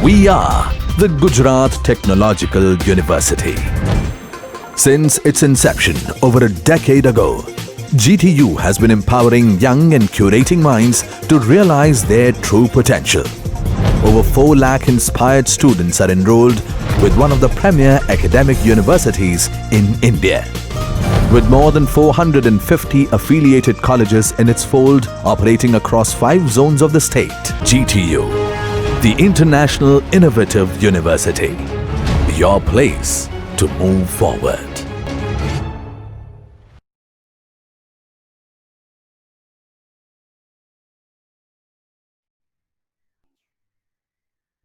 We are the Gujarat Technological University. Since its inception over a decade ago, GTU has been empowering young and curating minds to realize their true potential. Over 4 lakh inspired students are enrolled with one of the premier academic universities in India. With more than 450 affiliated colleges in its fold operating across 5 zones of the state, GTU, the International Innovative University, your place to move forward.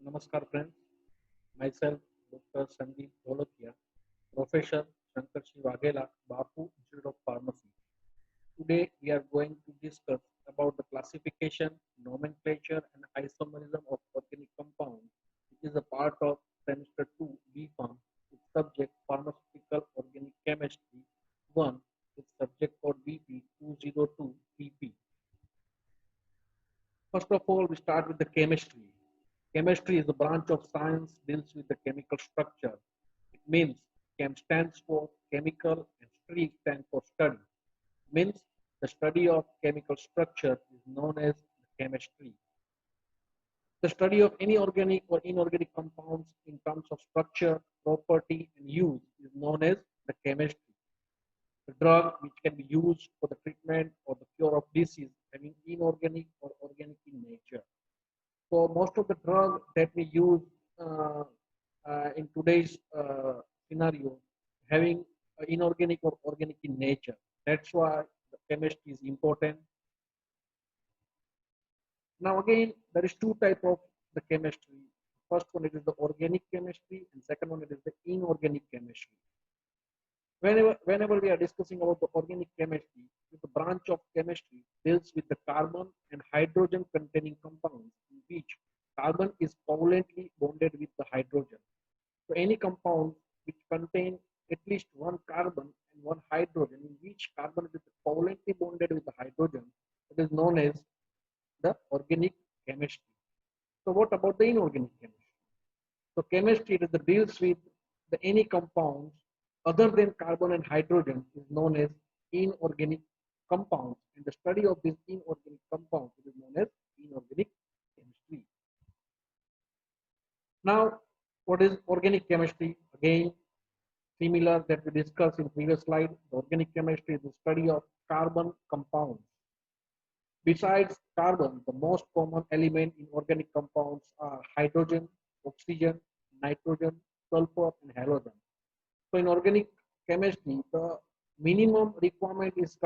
Namaskar friends, myself Dr. Sandeep Dholakia, Professor Shankarshi Waghela, Bapu Institute of Pharmacy. Today we are going to discuss about the classification, nomenclature and isomerism of organic compounds, which is a part of semester 2 B Pharm with subject pharmaceutical organic chemistry 1 with subject code BP 202 PP. First of all, we start with the chemistry. Chemistry is a branch of science deals with the chemical structure. It means chem stands for chemical and STRI stands for study. It means the study of chemical structure is known as chemistry. The study of any organic or inorganic compounds in terms of structure, property, and use is known as the chemistry. The drug which can be used for the treatment or the cure of disease having inorganic or organic in nature. So most of the drugs that we use uh, in today's scenario having inorganic or organic in nature. That's why the chemistry is important. Now again, there is two type of the chemistry. First one it is the organic chemistry, and second one it is the inorganic chemistry. Whenever we are discussing about the organic chemistry, the branch of chemistry deals with the carbon and hydrogen containing compounds in which carbon is covalently bonded with the hydrogen. So any compound which contain at least one carbon and one hydrogen, in which carbon is covalently bonded with the hydrogen, it is known as the organic chemistry. So what about the inorganic chemistry? So chemistry is the deals with the any compounds other than carbon and hydrogen is known as inorganic compounds. And the study of these inorganic compounds is known as inorganic chemistry. Now, what is organic chemistry? Again, similar that we discussed in previous slide, the organic chemistry is the study of carbon compounds. Besides carbon, the most common element in organic compounds are hydrogen, oxygen, nitrogen, sulfur, and halogen. So in organic chemistry, the minimum requirement is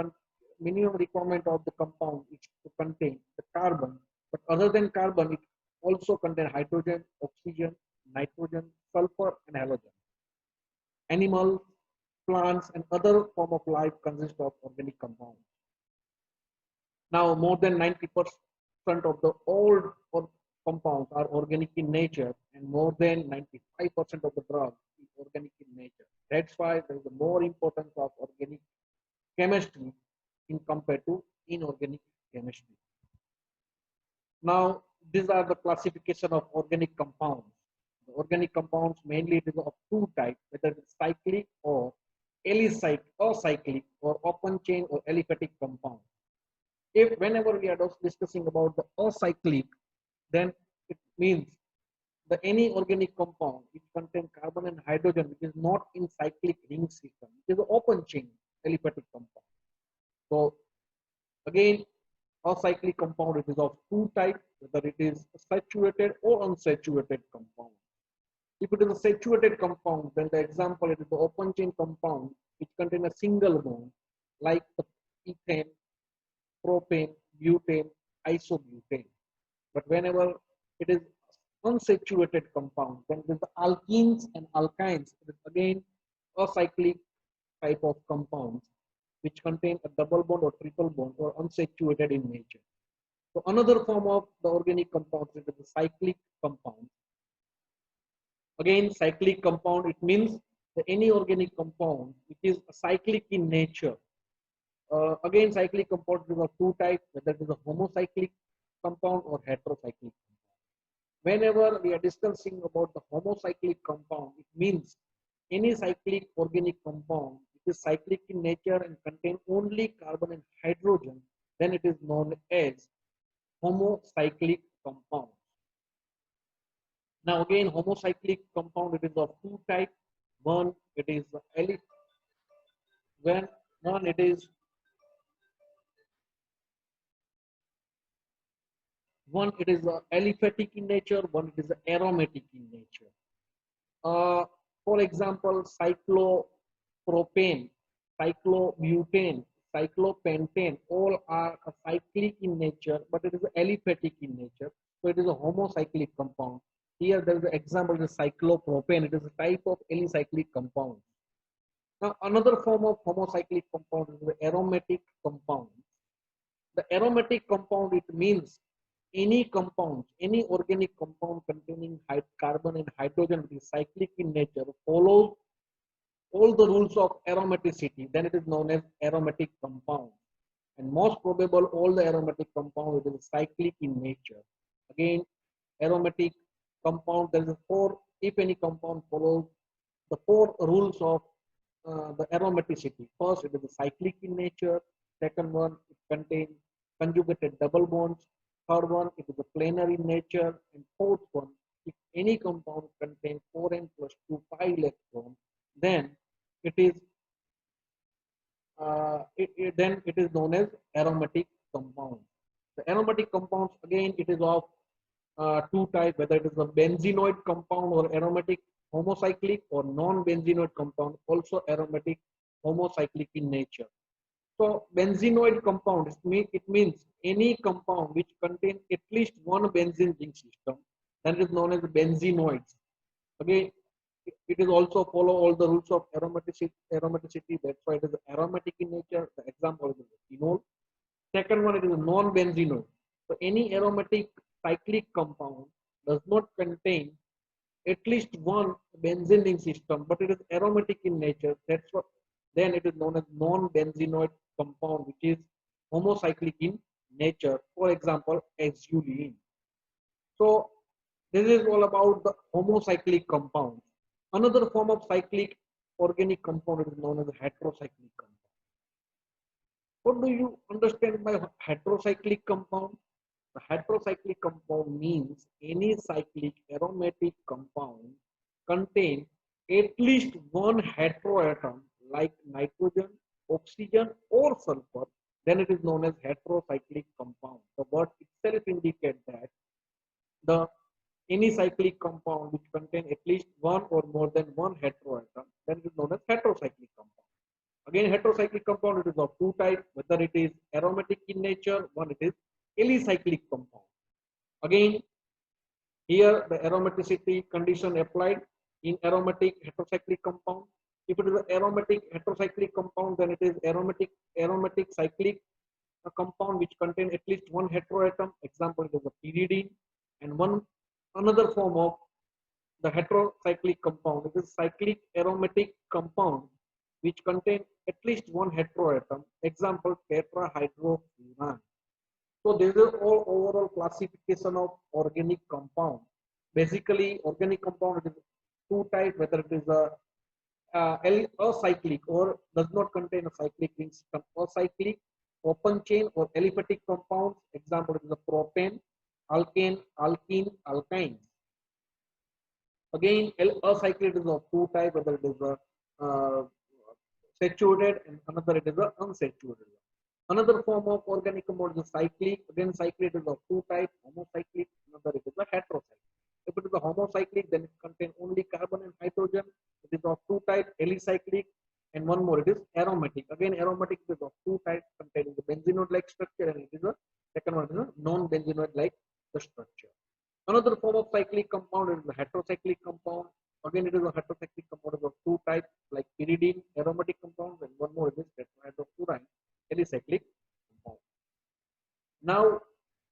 minimum requirement of the compound is to contain the carbon, but other than carbon, it also contain hydrogen, oxygen, nitrogen, sulfur, and halogen. Animals, plants, and other form of life consist of organic compounds. Now, more than 90% of the all compounds are organic in nature, and more than 95% of the drugs is organic in nature. That's why there is a more importance of organic chemistry in compared to inorganic chemistry. Now, these are the classification of organic compounds. The organic compounds mainly it is of two types, whether it's cyclic or cyclic or open chain or aliphatic compound. If whenever we are discussing about the acyclic, then it means the any organic compound which contain carbon and hydrogen which is not in cyclic ring system, it is an open chain aliphatic compound. So again, acyclic compound it is of two types, whether it is a saturated or unsaturated compound. If it is a saturated compound, then the example it is the open chain compound which contain a single bond like the ethane, propane, butane, isobutane. But whenever it is unsaturated compound, then with the alkenes and alkynes, it is again acyclic type of compounds which contain a double bond or triple bond or unsaturated in nature. So another form of the organic compounds is the cyclic compound. Again, cyclic compound, it means that any organic compound which is cyclic in nature. Again, cyclic compounds are two types, whether it is a homocyclic compound or heterocyclic compound. Whenever we are discussing about the homocyclic compound, it means any cyclic organic compound which is cyclic in nature and contain only carbon and hydrogen, then it is known as homocyclic compound. Now again, homocyclic compound, it is of two types. One, it is when one it is one it is aliphatic in nature, one it is aromatic in nature. For example, cyclopropane, cyclobutane, cyclopentane, all are cyclic in nature, but it is aliphatic in nature. So it is a homocyclic compound. Here there is an example, the cyclopropane. It is a type of alicyclic compound. Now another form of homocyclic compound is the aromatic compound. The aromatic compound, it means any compound, any organic compound containing carbon and hydrogen which is cyclic in nature follows all the rules of aromaticity, then it is known as aromatic compound. And most probable all the aromatic compound is cyclic in nature. Again, aromatic compound, there is four, if any compound follows the four rules of the aromaticity. First, it is cyclic in nature. Second one, it contains conjugated double bonds. Third one, it is a planar in nature. And fourth one, if any compound contains 4n plus 2 pi electrons, then it is then it is known as aromatic compound. The aromatic compounds, again, it is of two types, whether it is a benzenoid compound or aromatic homocyclic, or non-benzenoid compound, also aromatic homocyclic in nature. So benzenoid compound, it means any compound which contains at least one benzene ring system, that is known as benzenoids. Again, it is also follow all the rules of aromaticity. That's why it is aromatic in nature. The example is phenol. Second one, it is a non-benzenoid. So any aromatic cyclic compound does not contain at least one benzene ring system, but it is aromatic in nature. That's what then it is known as non-benzenoid compound, which is homocyclic in nature. For example, xylene. So this is all about the homocyclic compounds. Another form of cyclic organic compound is known as heterocyclic compound. What do you understand by heterocyclic compound? The heterocyclic compound means any cyclic aromatic compound contain at least one heteroatom like nitrogen, oxygen, or sulfur, then it is known as heterocyclic compound. The word itself indicates that the any cyclic compound which contain at least one or more than one heteroatom, then it is known as heterocyclic compound. Again, heterocyclic compound, it is of two types, whether it is aromatic in nature, one it is alicyclic compound. Again, here the aromaticity condition applied in aromatic heterocyclic compound. If it is an aromatic heterocyclic compound, then it is aromatic cyclic compound which contain at least one heteroatom. Example is a pyridine. And one another form of the heterocyclic compound, it is cyclic aromatic compound which contain at least one heteroatom. Example, tetrahydrofuran. So this is all overall classification of organic compound. Basically, organic compound is two types, whether it is a acyclic or does not contain a cyclic ring system, acyclic, open chain or aliphatic compounds. Example is the propane, alkane, alkene, alkynes. Again, acyclic is of two types, whether it is a saturated and another it is a unsaturated. Another form of organic compound is cyclic. Again, cyclic is of two types, homocyclic, another it is a heterocyclic. If it is a homocyclic, then it contains only carbon and hydrogen. It is of two types, alicyclic, and one more, it is aromatic. Again, aromatic is of two types, containing the benzenoid-like structure, and it is a second one is a non-benzenoid-like the structure. Another form of cyclic compound is the heterocyclic compound. Again, it is a heterocyclic compound of two types, like pyridine, aromatic compounds, and one more is tetrahydrofuran, alicyclic compound. Now,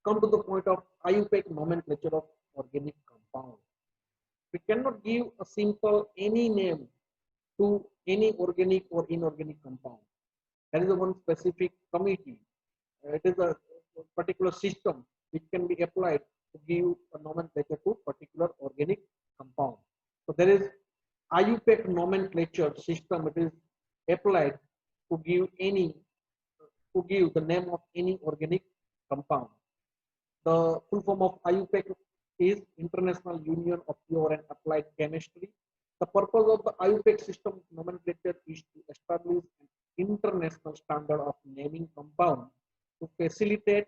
come to the point of IUPAC nomenclature of organic compound. We cannot give a simple any name to any organic or inorganic compound. There is a one specific committee. It is a particular system which can be applied to give a nomenclature to particular organic compound. So there is IUPAC nomenclature system. It is applied to give the name of any organic compound. The full form of IUPAC is International Union of Pure and Applied Chemistry. The purpose of the IUPAC system nomenclature is to establish an international standard of naming compound to facilitate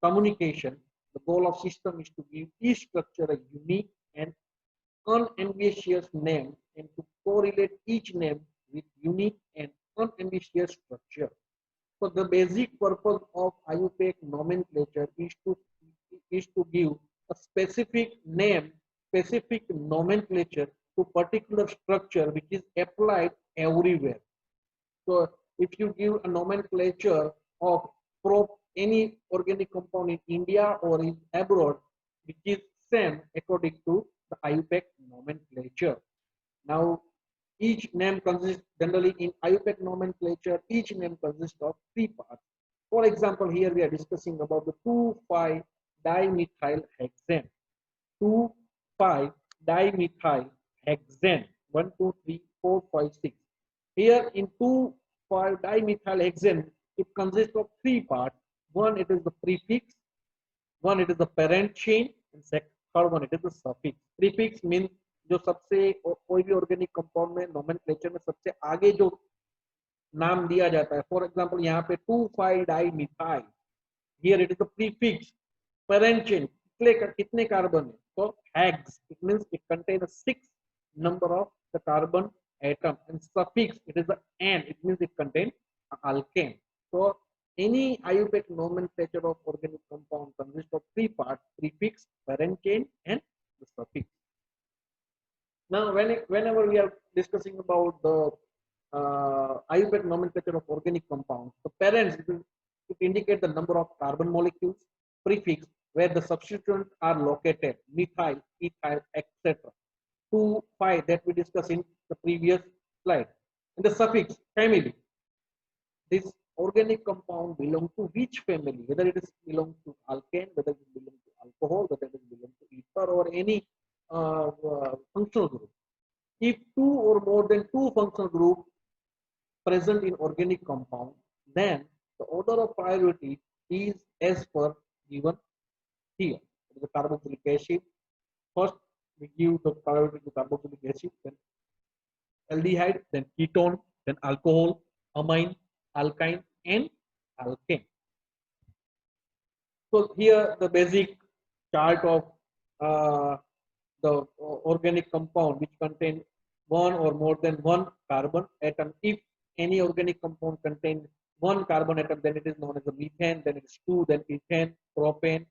communication. The goal of system is to give each structure a unique and unambiguous name and to correlate each name with unique and unambiguous structure. So the basic purpose of IUPAC nomenclature is to give a specific name, specific nomenclature to particular structure which is applied everywhere. So if you give a nomenclature of any organic compound in India or in abroad, which is same according to the IUPAC nomenclature. Now, each name consists generally in IUPAC nomenclature, each name consists of 3 parts. For example, here we are discussing about the 2,5-dimethyl-hexane. 2,5-dimethyl-hexane. 1, 2, 3, 4, 5, 6. Here in 2,5-dimethyl-hexane, it consists of 3 parts. One, it is the prefix. One, it is the parent chain. And third one, it is the suffix. Prefix means जो सबसे कोई भी organic compound में nomenclature में सबसे आगे जो नाम दिया जाता है. फॉर एग्जांपल यहाँ पे 2,5-dimethyl, here it is the prefix. Parent chain कितने कार्बन है, तो hex, it means it contain 6 number of the carbon atom, and suffix, it is the n, it means it contains alkane. So any IUPAC nomenclature of organic compound consists of 3 parts: prefix, parent chain, and the suffix. Now, whenever we are discussing about the IUPAC nomenclature of organic compounds, the parents, it indicates the number of carbon molecules. Prefix, where the substituents are located, methyl, ethyl, etc. 2, 5 that we discussed in the previous slide. And the suffix, family. This organic compound belongs to which family? Whether it is belongs to alkane, whether it belongs to alcohol, whether it belongs to ether, or any functional group. If 2 or more than 2 functional groups present in organic compound, then the order of priority is as per given here. The carboxylic acid. First, we give the priority to carboxylic acid, then aldehyde, then ketone, then alcohol, amine, alkyne, and alkane. So here the basic chart of the organic compound which contain 1 or more than 1 carbon atom. If any organic compound contains 1 carbon atom, then it is known as a methane, then it is 2, then ethane, propane,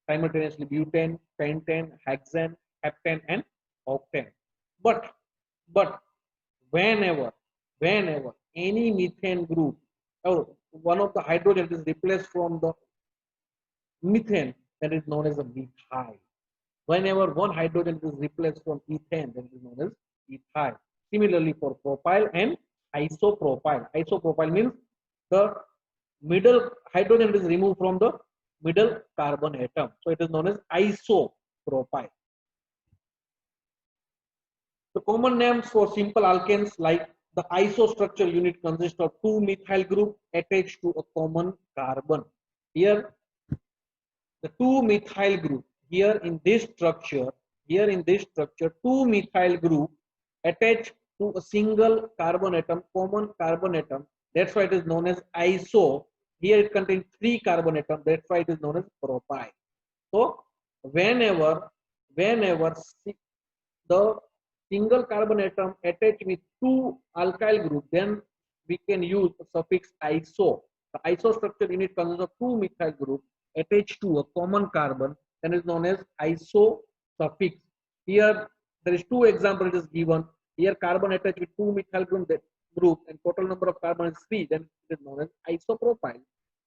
simultaneously butane, pentane, hexane, heptane, and octane. But whenever any methane group or one of the hydrogen is replaced from the methane, that is known as a methyl. Whenever one hydrogen is replaced from ethane, then it is known as ethyl. Similarly for propyl and isopropyl. Isopropyl means the middle hydrogen is removed from the middle carbon atom. So it is known as isopropyl. The common names for simple alkanes, like the isostructure unit, consists of 2 methyl group attached to a common carbon. Here the 2 methyl group, here in this structure, 2 methyl group attached to a single carbon atom, common carbon atom. That's why it is known as iso. Here it contains 3 carbon atoms. That's why it is known as propyl. So whenever the single carbon atom attached with 2 alkyl group, then we can use the suffix iso. The isostructure unit consists of 2 methyl group attached to a common carbon, then is known as iso suffix. Here there is 2 examples is given. Here carbon attached with 2 methyl group and total number of carbon is 3, then it is known as isopropyl.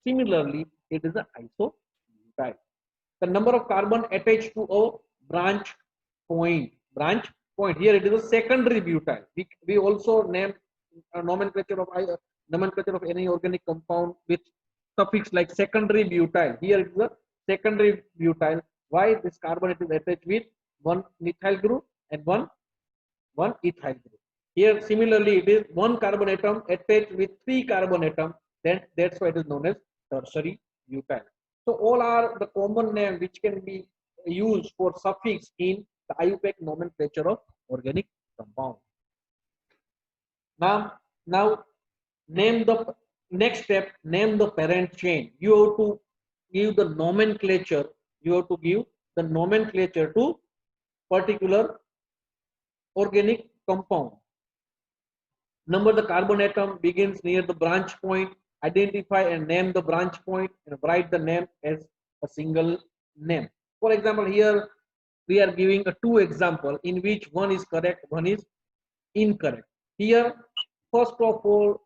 Similarly, it is an isobutyl. The number of carbon attached to a branch point. Here it is a secondary butyl. We also name a nomenclature of any organic compound with suffix like secondary butyl. Here it is a secondary butyl. Why this carbonate is attached with one methyl group and one ethyl group. Here similarly it is one carbon atom attached with three carbon atom, then that's why it is known as tertiary butyl. So all are the common name which can be used for suffix in the IUPAC nomenclature of organic compound. Now name the next step, name the parent chain. You have to give the nomenclature, you have to give the nomenclature to particular organic compound. Number the carbon atom begins near the branch point. Identify and name the branch point and write the name as a single name. For example, here we are giving a two example in which one is correct, one is incorrect. Here, first of all,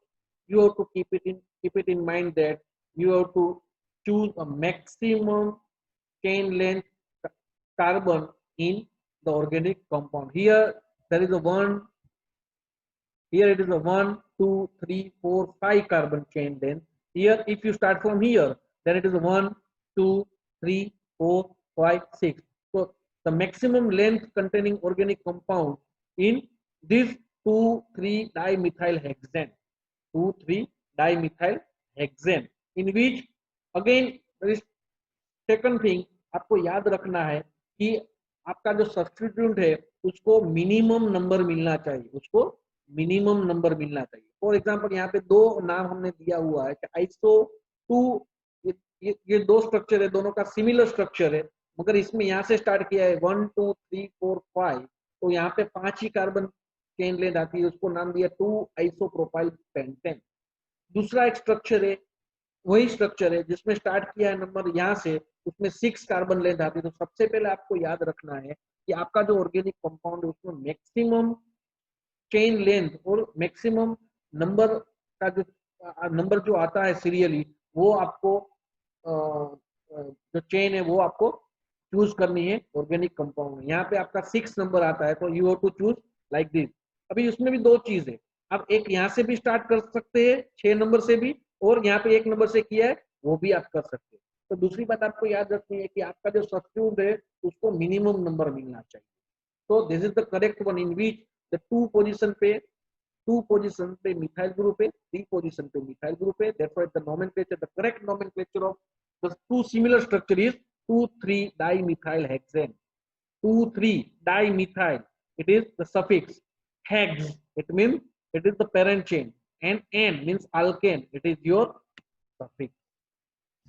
you have to keep it in mind that you have to choose a maximum chain length carbon in the organic compound. Here there is a one. Here it is a 1, 2, 3, 4, 5 carbon chain length. Here, if you start from here, then it is a 1, 2, 3, 4, 5, 6. So the maximum length containing organic compound in this 2,3 dimethylhexane. 2,3 dimethylhexane. In which again there is second thing आपको याद रखना है कि आपका जो substitute है उसको minimum number मिलना चाहिए, उसको मिनिमम नंबर मिलना चाहिए. फॉर एग्जांपल यहाँ पे दो नाम हमने दिया हुआ है कि आइसो टू, ये दो स्ट्रक्चर है, दोनों का सिमिलर स्ट्रक्चर है, मगर इसमें यहाँ से स्टार्ट किया है 1, 2, 3, 4, 5, तो यहाँ पे 5 ही कार्बन चेन लेंथ आती है, उसको नाम दिया 2 आइसोप्रोपाइल पेंटेन. दूसरा एक स्ट्रक्चर है, वही स्ट्रक्चर है जिसमें स्टार्ट किया है नंबर यहाँ से, उसमें 6 कार्बन लेंथ आती है. तो सबसे पहले आपको याद रखना है कि आपका जो ऑर्गेनिक कंपाउंड है उसमें मैक्सिमम चेन लेंथ और मैक्सिमम नंबर का नंबर जो आता है सीरियली, वो आपको जो चेन है वो आपको चूज करनी है ऑर्गेनिक कंपाउंड में. यहाँ पे आपका 6 नंबर आता है, तो you have to choose like this. अभी उसमें भी दो चीज है, आप एक यहाँ से भी स्टार्ट कर सकते हैं 6 नंबर से भी, और यहाँ पे 1 नंबर से किया है वो भी आप कर सकते हैं. तो दूसरी बात आपको याद रखनी है कि आपका जो सब्स्टिट्यूट है उसको मिनिमम नंबर मिलना चाहिए. तो this is the correct one in which the two position पे मिथाइल ग्रुप है, 3 पोजीशन पे मिथाइल ग्रुप है. That's why the nomenclature, the correct nomenclature of the two similar structure is 2,3 dimethylhexane. 2,3 dimethyl, it is the suffix. Hex, it means it is the parent chain, and N means alkane, it is your suffix.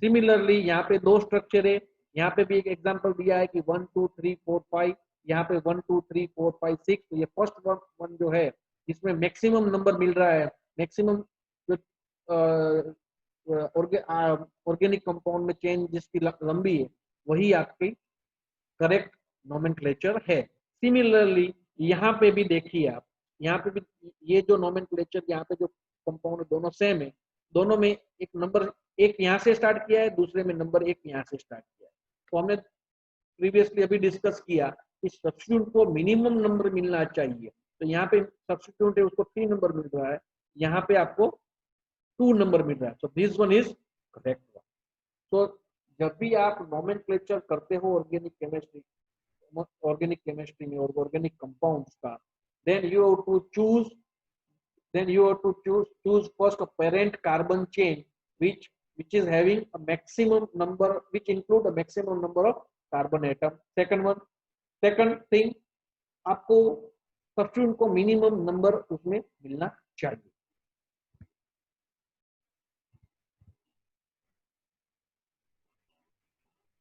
Similarly यहाँ पे दो structure है, यहाँ पे भी एक example दिया है कि 1, 2, 3, 4, 5, यहाँ पे 1, 2, 3, 4, 5, 6. तो ये फर्स्ट वन जो है इसमें मैक्सिमम नंबर मिल रहा है, मैक्सिमम जो ऑर्गेनिक कंपाउंड में चेन जिसकी लंबी है वही आपकी करेक्ट नोमेनक्लेचर है. सिमिलरली यहाँ पे भी देखिए आप, यहाँ पे भी ये जो नोमेनक्लेचर यहाँ पे जो कंपाउंड दोनों सेम है, दोनों में एक नंबर एक यहाँ से स्टार्ट किया है, दूसरे में नंबर 1 यहाँ से स्टार्ट किया है. तो हमने प्रीवियसली अभी डिस्कस किया कि सब्स्टिट्यूट को मिनिमम नंबर मिलना चाहिए. तो यहाँ पे सब्स्टिट्यूट है उसको 3 नंबर मिल रहा है, यहाँ पे आपको 2 नंबर मिल रहा है. So this one is correct one. So जब भी आप नोमेनक्लेचर करते हो ऑर्गेनिक केमिस्ट्री में और ऑर्गेनिक कंपाउंड्स का, then you have to choose first a parent carbon chain which is having a maximum number, which include a maximum number of carbon atom. second thing, आपको substitute को minimum number उसमें मिलना चाहिए.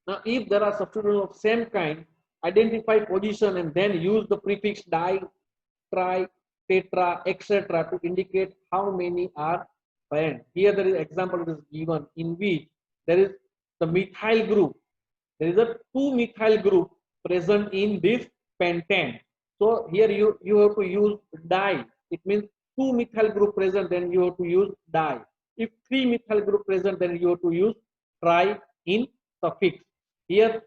Now if there are substitutes of same kind, identify position and then use the prefix di, tri, tetra, etc. to indicate how many are parent. Here there is example it is given in which there is the methyl group. There is a 2 methyl group present in this pentane. So here you have to use di. It means 2 methyl group present, then you have to use di. If 3 methyl group present, then you have to use tri in suffix. Here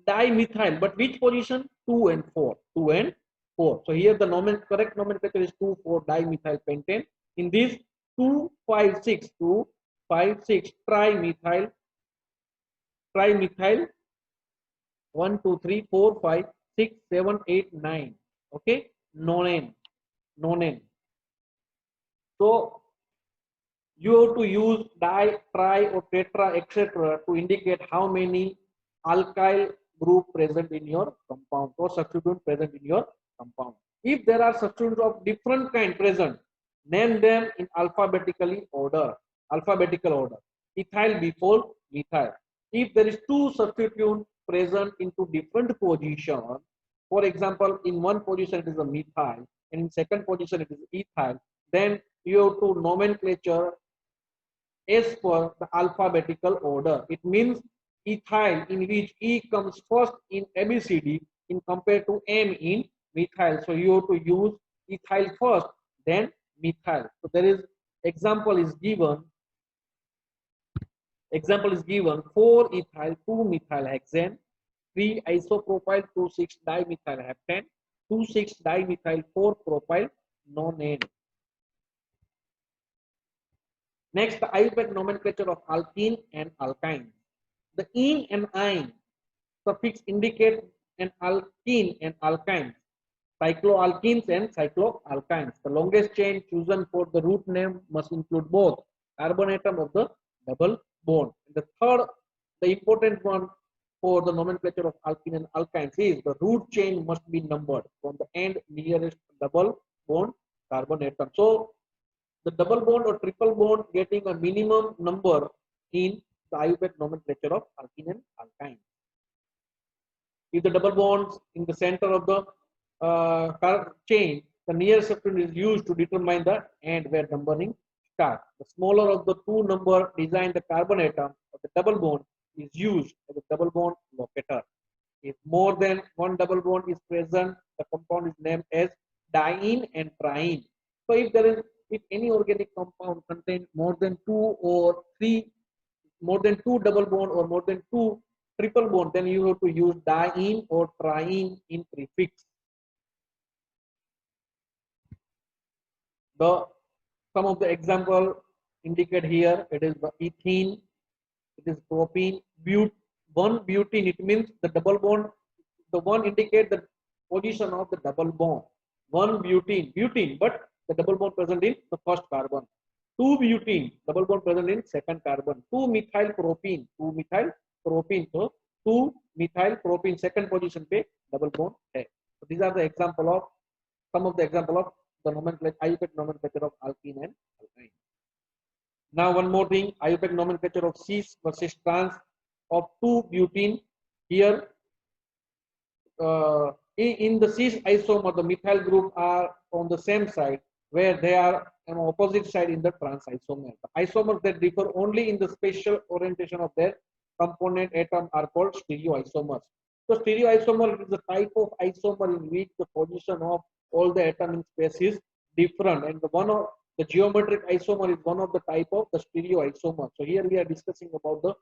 dimethyl, but which position? 2 and 4. 2 and 4. So here the correct nomenclature is 2, 4 dimethyl pentane. In this 2, 5, 6, 2, 5, 6 trimethyl 1, 2, 3, 4, 5, 6, 7, 8, 9. Okay, nonane, nonane. So you have to use di, tri, or tetra, etc. to indicate how many alkyl group present in your compound or substituent present in your compound. If there are substituents of different kind present, name them in alphabetically order. Alphabetical order. Ethyl before methyl. If there is two substituents present into different position, for example, in one position it is a methyl, and in second position it is ethyl, then you have to nomenclature as per the alphabetical order. It means ethyl, in which E comes first in ABCD in compared to M in methyl. So you have to use ethyl first, then methyl. So there is example is given. Example is given: 4 ethyl 2 methyl hexane, 3 isopropyl 2,6 dimethyl heptane, 2,6 dimethyl 4 propyl nonane. Next, the IUPAC nomenclature of alkene and alkyne. The ene and ine suffix indicate an alkene and alkyne, cycloalkenes and cycloalkynes. The longest chain chosen for the root name must include both carbon atom of the double bond. And the third, the important one for the nomenclature of alkene and alkynes is the root chain must be numbered from the end nearest double bond carbon atom. So the double bond or triple bond getting a minimum number in the IUPAC nomenclature of alkene and alkyne. If the double bonds in the center of the chain, the nearest substituent is used to determine the end where numbering starts. The smaller of the two number design the carbon atom of the double bond is used as a double bond locator. If more than one double bond is present, the compound is named as diene and triene. So if any organic compound contains more than two double bond or more than two triple bond, then you have to use diene or triene in prefix. Some of the example indicated here, it is the ethene, it is propene, one butene. It means the double bond, the one indicate the position of the double bond. One butene, but the double bond present in the first carbon. 2 butene, double bond present in second carbon. 2 methyl propene. So 2 methyl propene second position पे double bond है. So these are the example of some of the example of the nomenclature, IUPAC nomenclature of alkene and alkyne. Now one more thing, IUPAC nomenclature of cis versus trans of 2-butene. Here in the cis isomer, the methyl group are on the same side, where they are on opposite side in the trans isomer. The isomers that differ only in the spatial orientation of their component atom are called stereoisomers. So stereoisomer is a type of isomer in which the position of all the atom in space is different, and the geometric isomer is one of the type of the stereoisomer. So here we are discussing about the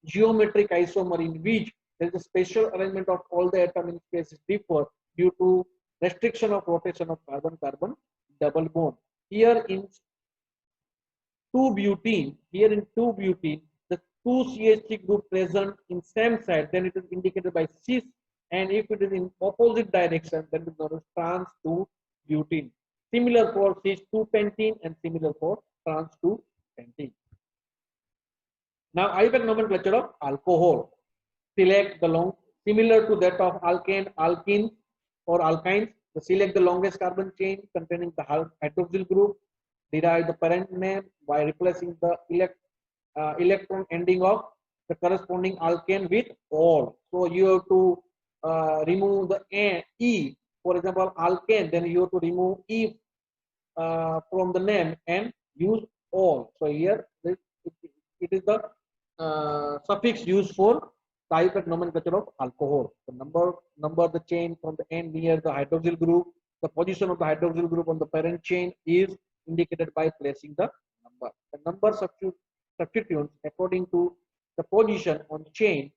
geometric isomer in which there is a spatial arrangement of all the atom in space is differ due to restriction of rotation of carbon-carbon double bond. Here in 2-butene, the 2 CH3 group present in same side, then it is indicated by cis, and if it is in opposite direction, then it is known as trans 2-butene. Similar for cis 2-pentene and similar for trans 2-pentene. Now IUPAC nomenclature of alcohol. Select the long, similar to that of alkane, alkenes or alkynes. Select the longest carbon chain containing the hydroxyl group. Derive the parent name by replacing the electron ending of the corresponding alkane with "ol." So you have to remove the E. For example, alkane, then you have to remove E from the name and use "ol." So here it is the suffix used for the IUPAC nomenclature of alcohol. The number the chain from the end near the hydroxyl group. The position of the hydroxyl group on the parent chain is indicated by placing the number. The number substituents according to the position on the chain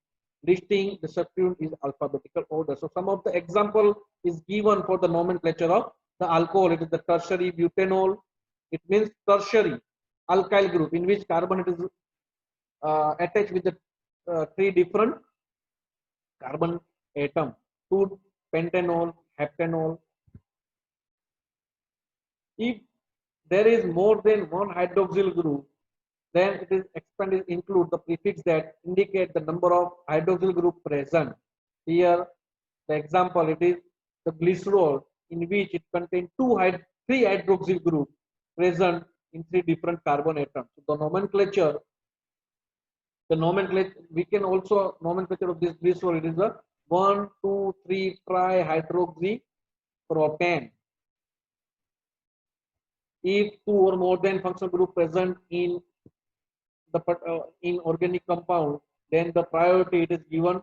listing the substituent is alphabetical order. So some of the example is given for the nomenclature of the alcohol. It is the tertiary butanol. It means tertiary alkyl group in which carbon it is attached with the three different carbon atom, 2-pentanol, heptanol. If there is more than one hydroxyl group, then it is expanded include the prefix that indicate the number of hydroxyl group present. Here, the example it is the glycerol, in which it contains three hydroxyl group present in three different carbon atoms. So the nomenclature we can also nomenclature of this glycerol. It is the 1,2,3 trihydroxy propane. If two or more than functional group present in the in organic compound, then the priority it is given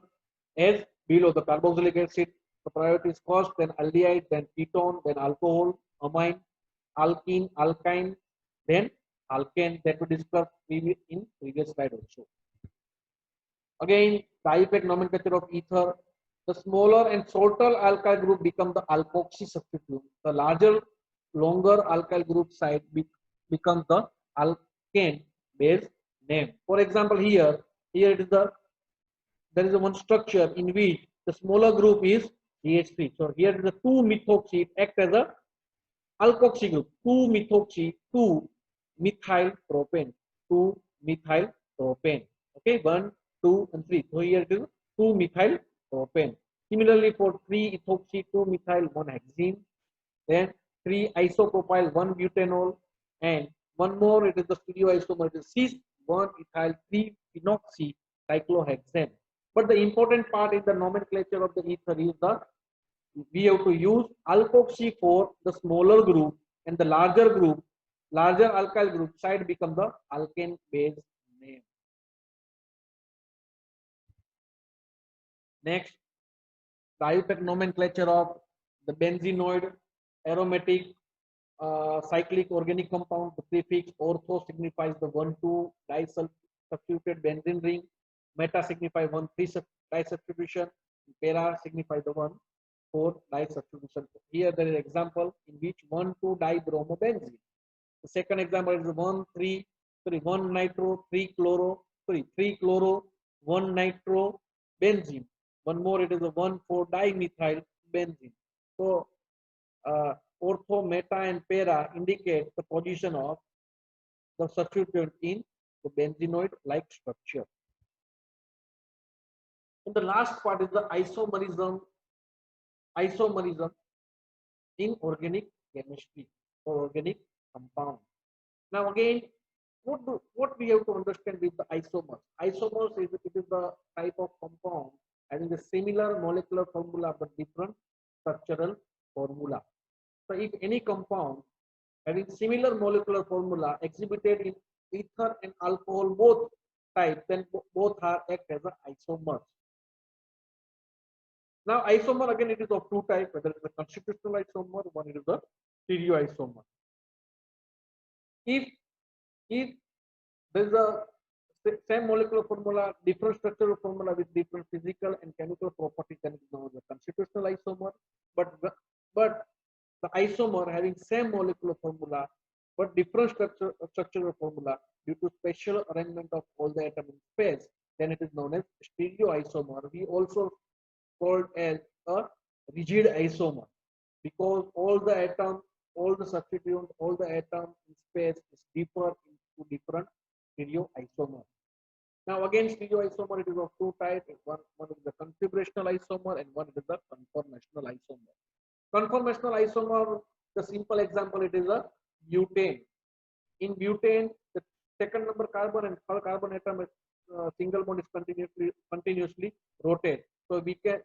as below. The carboxylic acid, the priority is first, then aldehyde, then ketone, then alcohol, amine, alkene, alkyne, then alkane, that we discussed in previous slide also. Again, the IUPAC nomenclature of ether. The smaller and shorter alkyl group become the alkoxy substituent. The larger, longer alkyl group side becomes the alkane base name. For example, here it is there is one structure in which the smaller group is CH3. So here is the 2-methoxy, it acts as a alkoxy group. 2-methoxy, 2-methyl propane, 2-methyl propane. Okay, 1, 2, and 3. So here it is 2-methyl propane. Similarly, for 3-ethoxy, 2-methyl, 1-hexene, then 3-isopropyl, 1-butanol, and one more, it is the stereoisomer, it is cis-1-ethyl 3-phenoxy cyclohexane. But the important part in the nomenclature of the ether is we have to use alkoxy for the smaller group, and the larger alkyl group side become the alkane base name. Next, the IUPAC nomenclature of the benzenoid aromatic cyclic organic compound. The prefix ortho signifies the 1,2 disubstituted benzene ring. Meta signifies 1,3 disubstitution. Para signifies the 1,4 disubstitution. Here there is an example in which 1,2 dibromobenzene. The second example is 1 nitro 3 chloro 3 chloro 1 nitro benzene. One more, it is a 1,4 dimethyl benzene. So ortho, meta, and para indicate the position of the substituent in the benzenoid like structure. And the last part is the isomerism in organic chemistry or organic compound. Now again, what we have to understand with the isomers? Isomers is the type of compound having a similar molecular formula but different structural formula. So if any compound having similar molecular formula exhibited in ether and alcohol both types, then both are act as an isomers. Now isomer again it is of two types, whether it is a constitutional isomer, one is the stereoisomer. If there is a same molecular formula, different structural formula with different physical and chemical properties, then it is known as a constitutional isomer. But the isomer having same molecular formula but different structural formula due to special arrangement of all the atoms in space, then it is known as stereoisomer. We also called as a rigid isomer because all the atoms, all the substituents, all the atoms in space is differ into different stereoisomer. Now again, stereoisomer it is of two types. One is the configurational isomer and one is the conformational isomer. Conformational isomer, the simple example, it is a butane. In butane, the second number carbon and third carbon atom is single bond is continuously rotate. So we can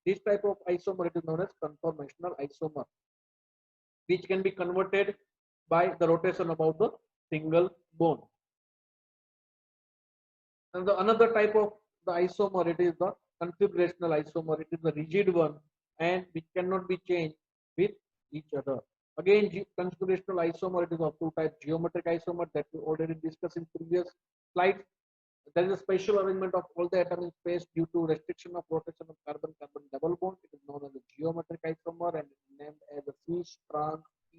this type of isomer it is known as conformational isomer, which can be converted by the rotation about the single bond. And the another type of the isomer it is the configurational isomer. It is the rigid one and which cannot be changed with each other. Again, configurational isomer it is of two types: geometric isomer that we already discussed in previous slides. There is a special arrangement of all the atoms in space due to restriction of rotation of carbon-carbon double bond. It is known as a geometric isomer and is named as a cis, trans, P,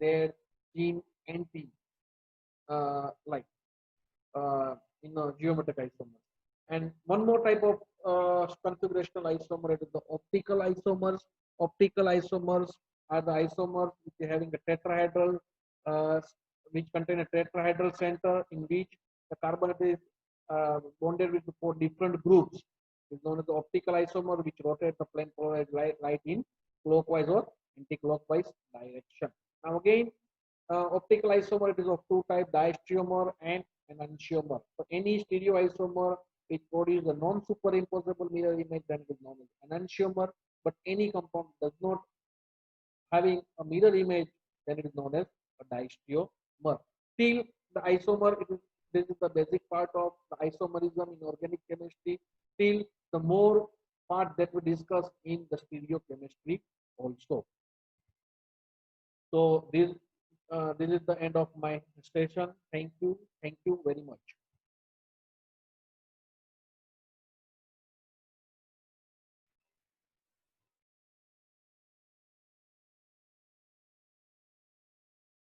Z, gene, and T. In a geometric isomer. And one more type of configuration isomer, it is the optical isomers. Optical isomers are the isomers which are having a tetrahedral, uh, which contain a tetrahedral center in which the carbon is bonded with the four different groups. Is known as the optical isomer, which rotates the plane polarized light in clockwise or anti-clockwise direction. Now again, optical isomer, it is of two types, diastereomer and an enantiomer. So any stereoisomer which produces a non-superimposable mirror image, then it is known as enantiomer. But any compound does not having a mirror image, then it is known as a diastereomer. Still, the isomer, this is the basic part of the isomerism in organic chemistry. Still, the more part that we discuss in the stereochemistry also. So this is the end of my session. Thank you very much.